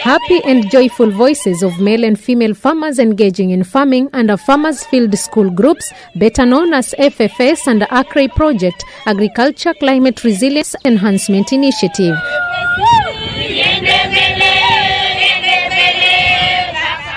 Happy and joyful voices of male and female farmers engaging in farming under Farmers Field School groups, better known as FFS, and the Arid Project, Agriculture Climate Resilience Enhancement Initiative.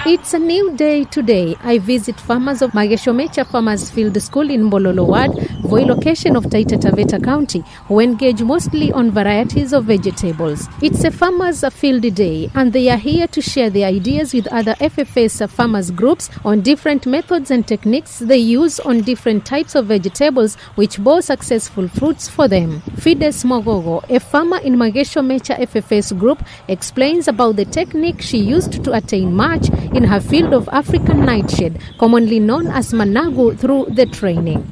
It's a new day today. I visit farmers of Mageshomecha Farmers Field School in Mbololo Ward, Voi location of Taita Taveta County, who engage mostly on varieties of vegetables. It's a farmers field day, and they are here to share their ideas with other FFS farmers groups on different methods and techniques they use on different types of vegetables which bore successful fruits for them. Fides Mogogo, a farmer in Mageshomecha FFS group, explains about the technique she used to attain much in her field of African nightshade, commonly known as managu, through the training.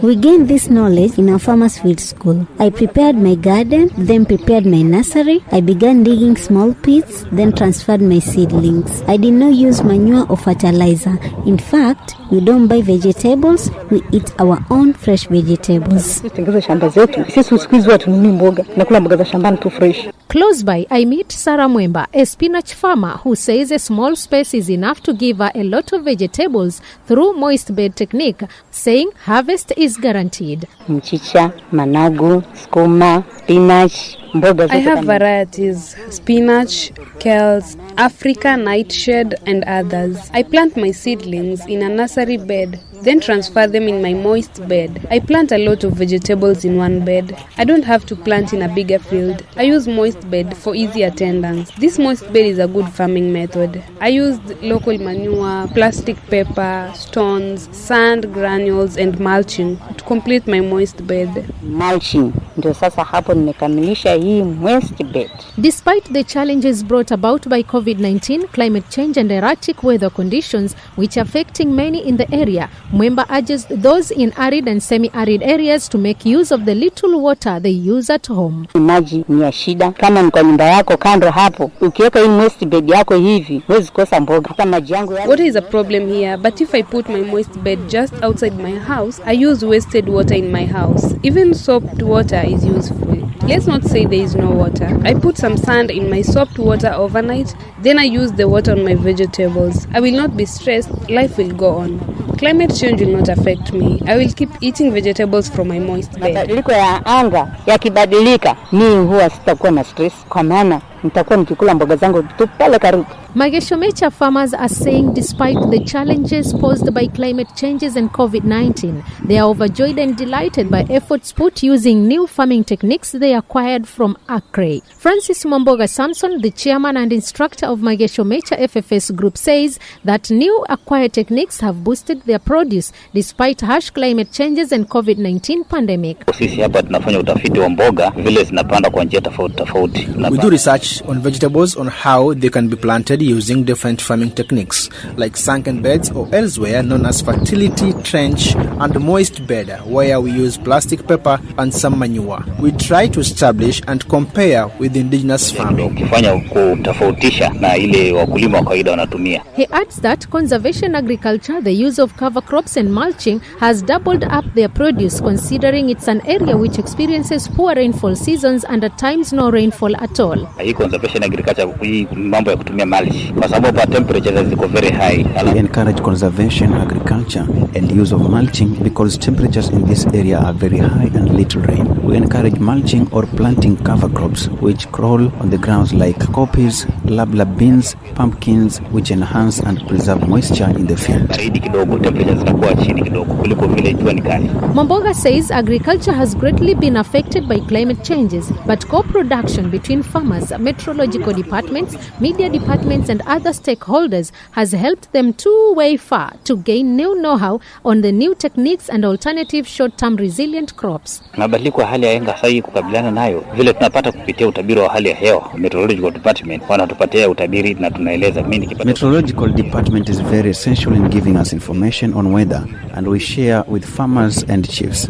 We gained this knowledge in our farmers field school. I prepared my garden, then prepared my nursery. I began digging small pits, then transferred my seedlings. I did not use manure or fertilizer. In fact, we don't buy vegetables, we eat our own fresh vegetables. Close by, I meet Sarah Mwemba, a spinach farmer who says a small space is enough to give her a lot of vegetables through moist bed technique, saying harvest is guaranteed. Mchicha, managu, skuma, spinach. I have varieties: spinach, kales, Africa nightshade, and others. I plant my seedlings in a nursery bed, then transfer them in my moist bed. I plant a lot of vegetables in one bed. I don't have to plant in a bigger field. I use moist bed for easy attendance. This moist bed is a good farming method. I used local manure, plastic paper, stones, sand granules, and mulching to complete my moist bed. Mulching ndio sasa hapo nimekamilisha hii moist bed. Despite the challenges brought about by COVID-19, climate change and erratic weather conditions which are affecting many in the area, Mwemba urges those in arid and semi-arid areas to make use of the little water they use at home. Maji ni ya shida. Kama ni kwa nyumba yako kando hapo, ukiweka hii moist bed yako hivi, huwezi kosa mboga. Hata maji yangu Water is a problem here, but if I put my moist bed just outside my house, I use wasted water in my house. Even soaped water is useful. Let's not say there is no water. I put some sand in my soaped water overnight, then I use the water on my vegetables. I will not be stressed, life will go on. Climate change will not affect me. I will keep eating vegetables from my moist bed. Mabadiliko ya anga yakibadilika, mimi huwa sitakuwa na stress kwa maana nitakuwa nikikula mboga zangu tu pale karibu. Mageshomecha farmers are saying despite the challenges posed by climate changes and COVID-19, they are overjoyed and delighted by efforts put using new farming techniques they acquired from Arid. Francis Momboga Samson, the chairman and instructor of Mageshomecha FFS group, says that new acquired techniques have boosted their produce despite harsh climate changes and COVID-19 pandemic. Sisi hapa tunafanya utafiti wa mboga vile zinapanda kwa njia tofauti. We do research on vegetables on how they can be planted using different farming techniques like sunken beds or elsewhere known as fertility trench and moist bed where we use plastic paper and some manure. We try to establish and compare with indigenous farming. Ukifanya kutofautisha na ile wakulima wa kawaida wanatumia. He adds that conservation agriculture, the use of cover crops and mulching has doubled up their produce considering it's an area which experiences poor rainfall seasons and at times no rainfall at all. Hii conservation agriculture mambo ya kutumia mulch kwa sababu temperatures ziko very high. We encourage conservation agriculture and use of mulching because temperatures in this area are very high and little rain. We encourage mulching or planting cover crops which crawl on the grounds like cowpeas, lab beans, pumpkins which enhance and preserve moisture in the field. Baridi kidogo, temperatures zinakuwa chini kidogo kuliko vile jua ni kali. Momboga says agriculture has greatly been affected by climate changes, but co-production between farmers, meteorological departments, media departments and other stakeholders has helped them to way far to gain new know-how on the new techniques and alternative short-term resilient crops. Mabadiliko ya hali ya anga sasa kukabiliana nayo vile tunapata kupitia utabiri wa hali ya hewa. Meteorological department wanatupatia utabiri na tunaeleza mimi kipato. Meteorological department is very essential in giving us information on weather and we share with farmers and chiefs.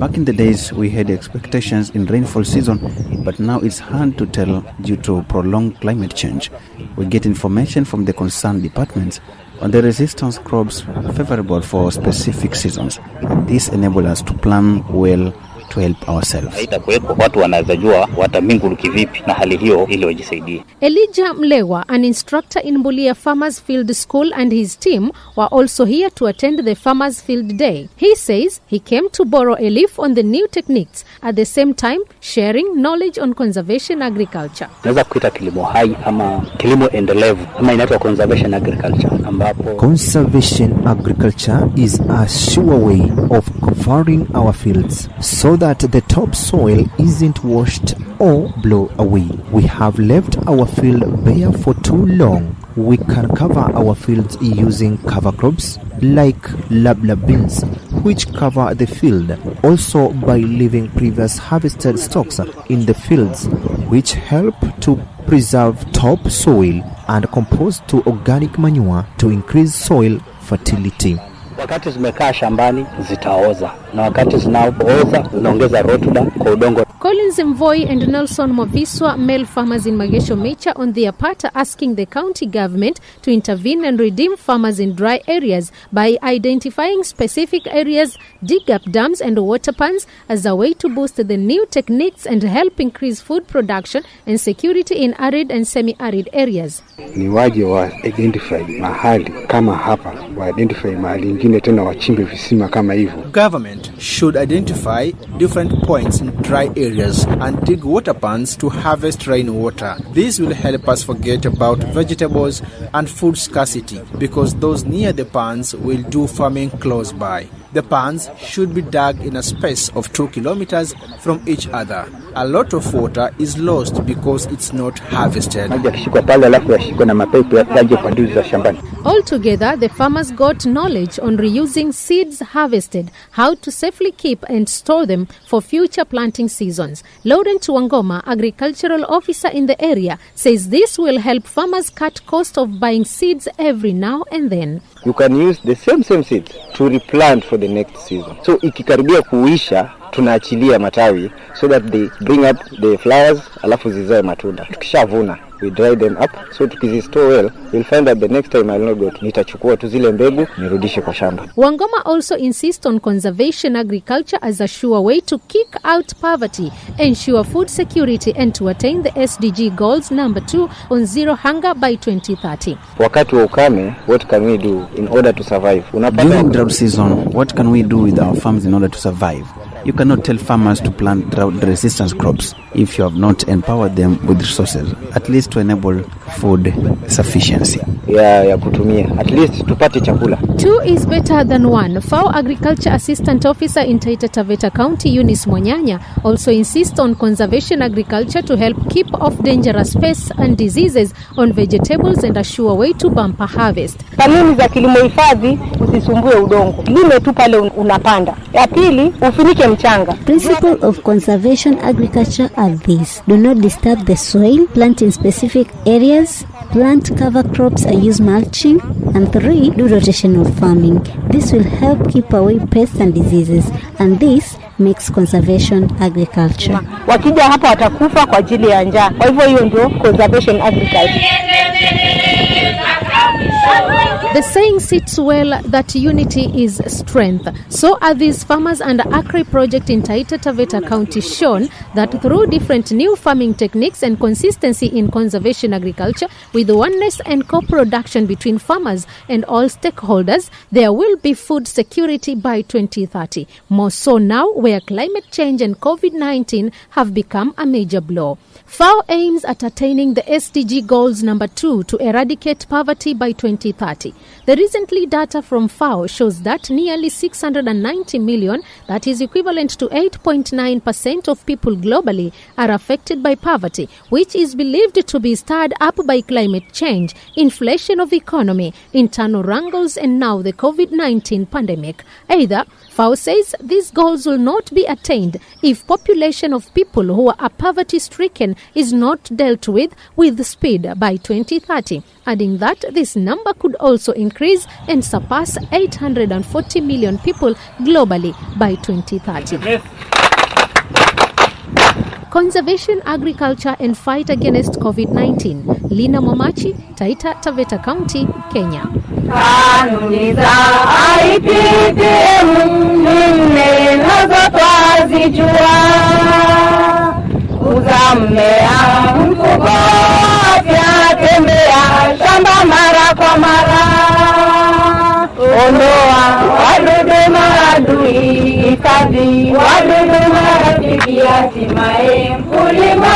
Back in the days, we had expectations in rainfall season, but now it's hard to tell due to prolonged climate change. We get information from the concerned departments on the resistance crops favorable for specific seasons. This enables us to plan well to help ourselves. Haitakuwepo watu wanaweza jua watamingulu kivipi na hali hiyo ili wajisaidie. Elijah Mlewa, an instructor in Bulia Farmers Field School, and his team were also here to attend the Farmers Field Day. He says he came to borrow a leaf on the new techniques, at the same time sharing knowledge on conservation agriculture. Naweza kuita kilimo hai ama kilimo endelevu ama inaitwa conservation agriculture, ambapo conservation agriculture is a sure way of covering our fields so that the topsoil isn't washed or blown away. We have left our field bare for too long. We can cover our fields using cover crops like lab beans, which cover the field. Also by leaving previous harvested stocks in the fields, which help to preserve topsoil and compost to organic manure to increase soil fertility. Wakati zimekaa shambani zitaoza, na wakati zinapooza zinaongeza rotuba kwa udongo. Collins Mvoi and Nelson Moviswa, male farmers in Magesho Mecha, on their part are asking the county government to intervene and redeem farmers in dry areas by identifying specific areas, dig up dams and water pans as a way to boost the new techniques and help increase food production and security in arid and semi-arid areas. Ni waje wa identify mahali kama hapa, wa identify mahali ingine tena wachimbe visima kama hivyo. Government should identify different points in dry areas and dig water pans to harvest rainwater. This will help us forget about vegetables and food scarcity because those near the pans will do farming close by. The pans should be dug in a space of 2 kilometers from each other. A lot of water is lost because it's not harvested. Altogether, the farmers got knowledge on reusing seeds harvested, how to safely keep and store them for future planting seasons. Lauren Tuangoma, agricultural officer in the area, says this will help farmers cut cost of buying seeds every now and then. You can use the same seeds to replant for the next season. So ikikaribia kuisha, tunaachilia matawi so that they bring up the flowers alafu zizae matunda. Tukishavuna, we dry them up, so tukizistore well, we'll find that the next time I'll not go to nitachukua tu zile mbegu nirudishe kwa shamba. Wangoma also insists on conservation agriculture as a sure way to kick out poverty, ensure food security and to attain the SDG goals number 2 on zero hunger by 2030. Wakati wa ukame, what can we do in order to survive? During drought season, what can we do with our farms in order to survive? You cannot tell farmers to plant drought-resistant crops if you have not empowered them with resources, at least to enable food sufficiency. Ya kutumia, at least tupate chakula. 2 is better than 1. FAO Agriculture Assistant Officer in Taita Taveta County, Eunice Mwanyanya, also insists on conservation agriculture to help keep off dangerous pests and diseases on vegetables and a sure way to bumper harvest. Kanuni za kilimo hifadhi, usisumbue udongo. Lime tu pale unapanda. Ya pili, ufinike mchanga. Principle of conservation agriculture are these: do not disturb the soil, plant in specific areas, plant cover crops and use mulching, and 3, do rotational farming. This will help keep away pests and diseases, and this makes conservation agriculture. Wakija hapa watakufa kwa ajili ya njaa. Kwa hivyo hiyo ndio conservation agriculture. The saying sits well that unity is strength. So are these farmers under ACRI project in Taita Taveta County shown that through different new farming techniques and consistency in conservation agriculture with oneness and co-production between farmers and all stakeholders, there will be food security by 2030. More so now where climate change and COVID-19 have become a major blow. FAO aims at attaining the SDG goals number 2 to eradicate poverty by 2030. The recently data from FAO shows that nearly 690 million, that is equivalent to 8.9% of people globally, are affected by poverty, which is believed to be stirred up by climate change, inflation of economy, internal wrangles, and now the COVID-19 pandemic. Either FAO says these goals will not be attained if population of people who are poverty-stricken is not dealt with speed by 2030, adding that this number could also increase and surpass 840 million people globally by 2030. Conservation, agriculture and fight against COVID-19. Lina Momachi, Taita Taveta County, Kenya. Kanuni za IPPM nazo twazijua, uzammea mfugo afya, tembea shamba mara kwa mara, ondoa wadudu maadui, hifadhi wadudu marafiki, hatimaye mkulima